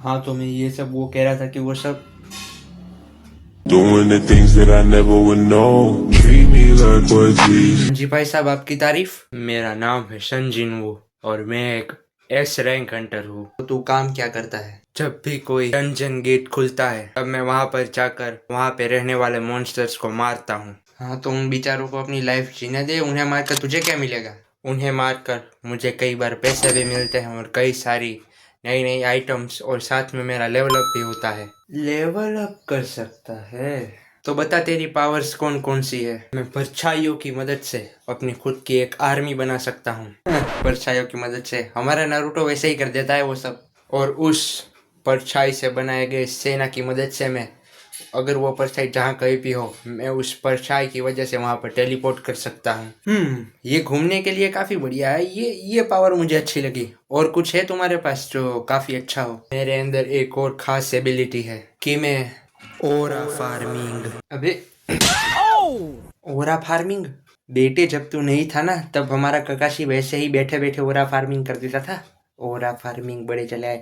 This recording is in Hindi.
हाँ तो मैं ये सब वो कह रहा था कि वो सब Doing the things that I never would know. Treat me like what's easy. जी भाई साहब, आपकी तारीफ। मेरा नाम है संजीन वो, और मैं एक एस रैंक हंटर हूँ। तो तू काम क्या करता है? जब भी कोई डंजन गेट खुलता है तब मैं वहाँ पर जाकर वहाँ पे रहने वाले मॉन्स्टर्स को मारता हूँ। हाँ तो उन बेचारों को अपनी लाइफ जीने दे। उन्हें मारकर तुझे क्या मिलेगा? उन्हें मारकर मुझे कई बार पैसे भी मिलते हैं और कई सारी नई नई आइटम्स, और साथ में मेरा लेवल अप भी होता है। लेवल अप कर सकता है? तो बता तेरी पावर्स कौन कौन सी है। मैं परछाइयों की मदद से अपनी खुद की एक आर्मी बना सकता हूँ। परछाइयों की मदद से हमारा नारुतो वैसे ही कर देता है वो सब। और उस परछाई से बनाए गए सेना की मदद से मैं, अगर वो परछाई जहाँ कहीं भी हो, मैं उस परछाई की वजह से वहाँ पर टेलीपोर्ट कर सकता हूँ। ये घूमने के लिए काफी बढ़िया है। ये पावर मुझे अच्छी लगी। और कुछ है तुम्हारे पास जो काफी अच्छा हो? मेरे अंदर एक और खास एबिलिटी है कि मैं ओरा फार्मिंग। अबे ओरा फार्मिंग? बेटे जब तू नहीं था ना, तब हमारा ककाशी वैसे ही बैठे बैठे ओरा फार्मिंग कर देता था। ओरा फार्मिंग बड़े चले आए।